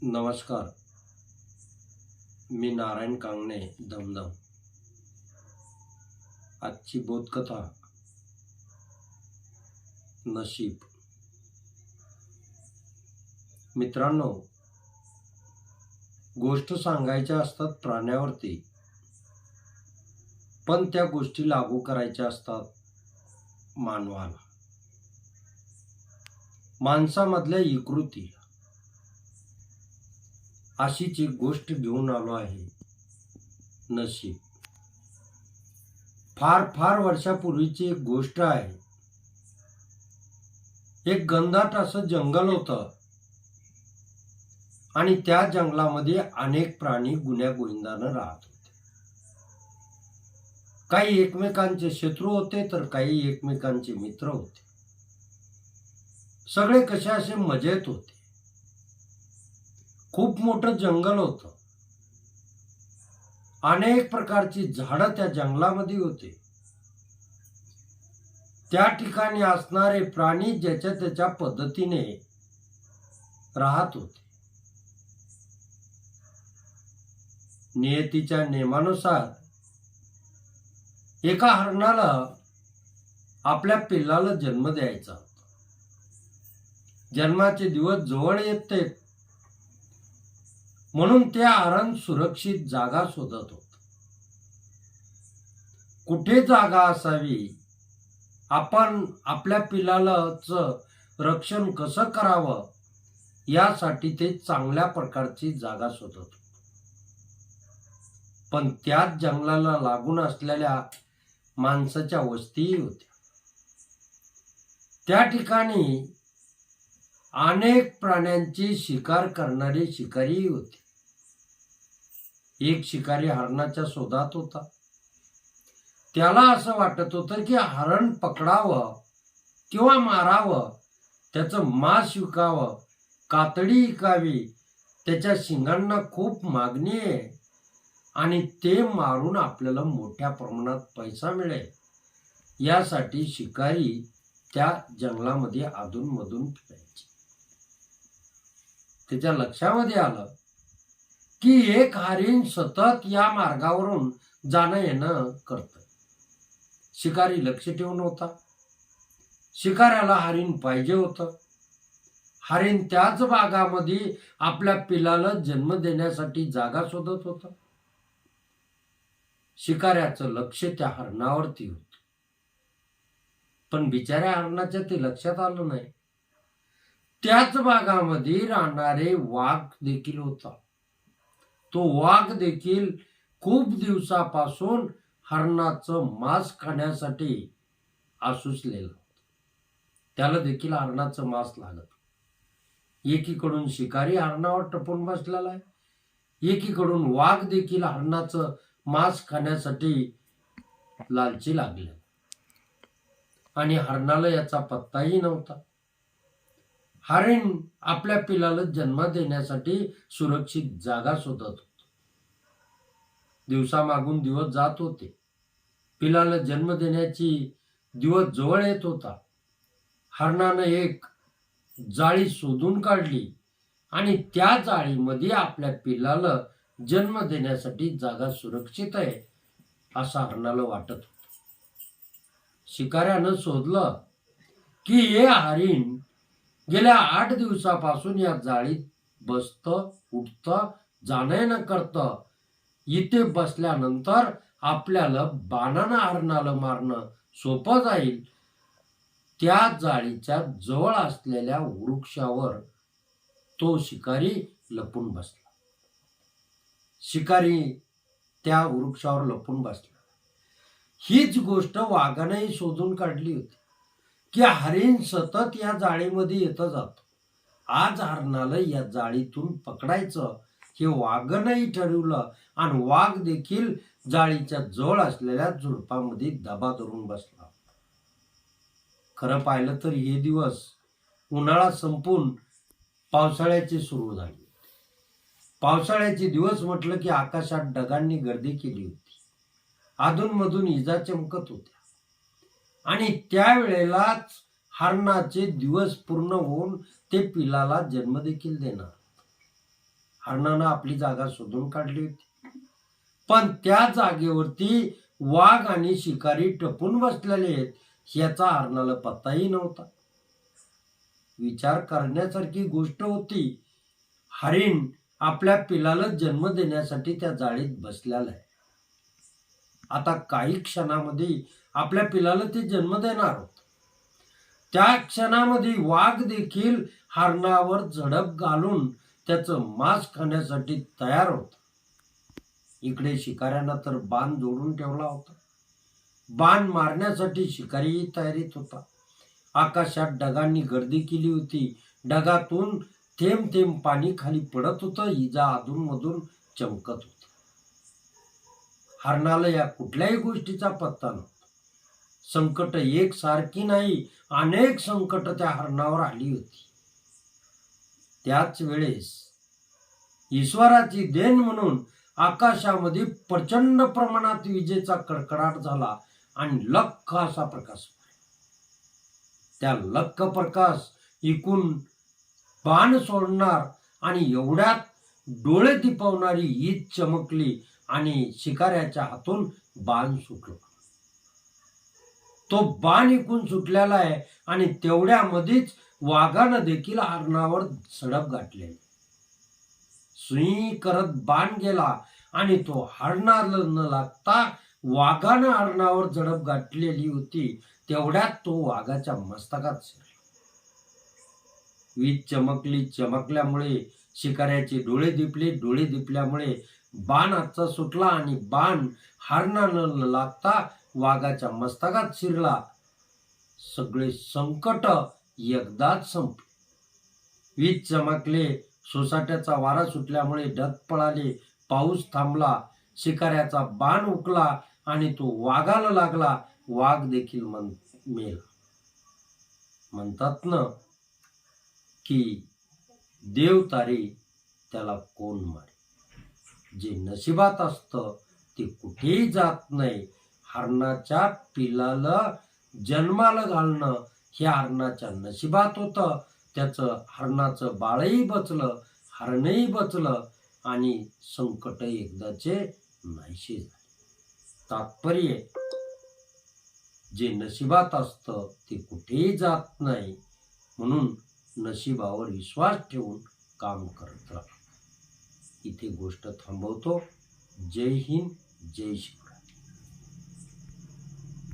नमस्कार. मी नारायण कांगणे धमधम. आजची बोधकथा नशीब. मित्रांनो, गोष्ट सांगायच्या असतात प्राण्यावरती, पण त्या गोष्टी लागू करायच्या असतात मानवाला, माणसामधल्या विकृतीला. अशीच एक गोष्ट घेऊन आलो आहे, नशीब. फार फार वर्षापूर्वीची एक गोष्ट आहे. एक घनदाट असं जंगल होतं आणि त्या जंगलामध्ये अनेक प्राणी गुण्यागोविंदानं राहत होते. काही एकमेकांचे शत्रू होते तर काही एकमेकांचे मित्र होते. सगळे कसे असे मजेत होते. खूप मोठं जंगल होतं. अनेक प्रकारची झाडं त्या जंगलामध्ये होते. त्या ठिकाणी असणारे प्राणी ज्याच्या त्याच्या पद्धतीने राहत होते. नियतीच्या नियमानुसार एका हरणाला आपल्या पिल्लाला जन्म द्यायचा होता. जन्माचे दिवस जवळ येते म्हणून ते हरण सुरक्षित जागा शोधत होत. कुठे जागा असावी, आपण आपल्या पिल्लाच रक्षण कसं करावं यासाठी ते चांगल्या प्रकारची जागा शोधत होते. पण त्याच जंगलाला लागून असलेल्या माणसाच्या वस्तीही होत्या. त्या ठिकाणी अनेक प्राण्यांची शिकार करणारे शिकारीही होते. एक शिकारी हरणाच्या शोधात होता. त्याला असं वाटत होतं की हरण पकडावं किंवा मारावं, त्याचं मांस विकावं, कातडी विकावी, त्याच्या शिंगांना खूप मागणी आहे आणि ते मारून आपल्याला मोठ्या प्रमाणात पैसा मिळेल, यासाठी शिकारी त्या जंगलामध्ये अधूनमधून फिरायचे. त्याच्या लक्षामध्ये आलं की एक हरिण सतत या मार्गावरून जाणं येणं करत. शिकारी लक्ष ठेवून होता. शिकाऱ्याला हरिण पाहिजे होतं. हरिण त्याच भागामध्ये आपल्या पिल्लाला जन्म देण्यासाठी जागा शोधत होतं. शिकाऱ्याचं लक्ष त्या हरणावरती होतं. पण बिचाऱ्या हरणाच्या ते लक्षात आलं नाही. त्याच भागामध्ये राहणारे वाघ देखील होता. तो वाघ देखील खूप दिवसापासून हरणाचं मांस खाण्यासाठी आसुसलेला होता. त्याला देखील हरणाचं मांस लागत. एकीकडून शिकारी हरणावर टपून बसलेला आहे, एकीकडून वाघ देखील हरणाचं मांस खाण्यासाठी लालची लागले आणि हरणाला याचा पत्ताही नव्हता. हरिण आपल्या पिल्लाला जन्म देण्यासाठी सुरक्षित जागा शोधत होते. दिवसामागून दिवस जात होते. पिल्लाला जन्म देण्याची दिवस जवळ येत होता. हरणानं एक जाळी शोधून काढली आणि त्या जाळीमध्ये आपल्या पिल्लाला जन्म देण्यासाठी जागा सुरक्षित आहे असं हरणाला वाटत होतं. शिकाऱ्यानं शोधलं की हे हरिण गेल्या 8 दिवसापासून या जाळीत बसतं, उठतं, जाणं करतं. इथे बसल्यानंतर आपल्याला बाणानं हरणाला मारणं सोपं जाईल. त्या जाळीच्या जवळ असलेल्या वृक्षावर तो शिकारी लपून बसला. शिकारी त्या वृक्षावर लपून बसला. हीच गोष्ट वाघानेही शोधून काढली होती की हरिण सतत या जाळीमध्ये येतं जातं. आज हरणाला या जाळीतून पकडायचं हे वाघानेही ठरवलं आणि वाघ देखील जाळीच्या जवळ असलेल्या झुडपामध्ये दबा धरून बसला. खरं पाहिलं तर हे दिवस उन्हाळा संपून पावसाळ्याची सुरू झाली. पावसाळ्याचे दिवस म्हटलं की आकाशात ढगांनी गर्दी केली होती. अधूनमधून इजा चमकत होत्या आणि त्यावेळेलाच हरणाचे दिवस पूर्ण होऊन ते पिलाला जन्म देखील देणार. हरणानं आपली जागा शोधून काढली होती. पण त्या जागेवरती वाघ आणि शिकारी टपून बसलेले आहेत याचा हरणाला पत्ताही नव्हता. विचार करण्यासारखी गोष्ट होती. हरिण आपल्या पिलाला जन्म देण्यासाठी त्या जाळीत बसलेला आहे. आता काही क्षणामध्ये आपल्या पिलाला ते जन्म देणार होत. त्या क्षणामध्ये वाघ देखील हरणावर झडप घालून त्याचं मांस खाण्यासाठी तयार होत. इकडे शिकाऱ्यांना तर बाण जोडून ठेवला होता. बाण मारण्यासाठी शिकारीही तयारीत होता. आकाशात ढगांनी गर्दी केली होती. ढगातून थेंब थेंब पाणी खाली पडत होतं. इजा अधूनमधून चमकत होती. हरणाला या कुठल्याही गोष्टीचा पत्ता नव्हता. संकट एक सारखी नाही, अनेक संकट त्या हरणावर आली होती. त्याच वेळेस ईश्वराची देण म्हणून आकाशामध्ये प्रचंड प्रमाणात विजेचा कडकडाट झाला आणि लख्ख असा प्रकाश. त्या लख्ख प्रकाश इकून बाण सोडणार आणि एवढ्यात डोळे दिपवणारी ईद चमकली आणि शिकाऱ्याच्या हातून बाण सुटला. तो बाण इकून सुटलेला आहे आणि तेवढ्यामध्येच वाघानं देखील हरणावर झडप घातली. सुई करत बाण गेला आणि तो हरणाला न लागता वाघानं हरणावर झडप घातलेली होती. तेवढ्यात तो वाघाच्या मस्तकात शिरला. वीज चमकली. चमकल्यामुळे शिकाऱ्याचे डोळे दिपले. डोळे दिपल्यामुळे बाण हातचा सुटला आणि बाण हरणानं न लागता वाघाच्या मस्तकात शिरला. सगळे संकट एकदाच संपले. वीज चमकले. सोसाट्याचा वारा सुटल्यामुळे ढग पळाले. पाऊस थांबला. शिकाऱ्याचा बाण उकला आणि तो वाघाला लागला. वाघ देखील मेला. म्हणतात ना की देव तारी त्याला कोण मारे. जे नशिबात असतं ते कुठेही जात नाही. हरणाच्या पिलाला जन्माला घालणं हे हरणाच्या नशिबात होतं. त्याचं हरणाचं बाळही बचलं, हरणही बचलं आणि संकट एकदाचे नाहीसे झाले. तात्पर्य जे नशिबात असतं ते कुठेही जात नाही. म्हणून नशिबावर विश्वास ठेवून काम करत राहा. इथे गोष्ट थांबवतो. जय हिंद, जय श्री.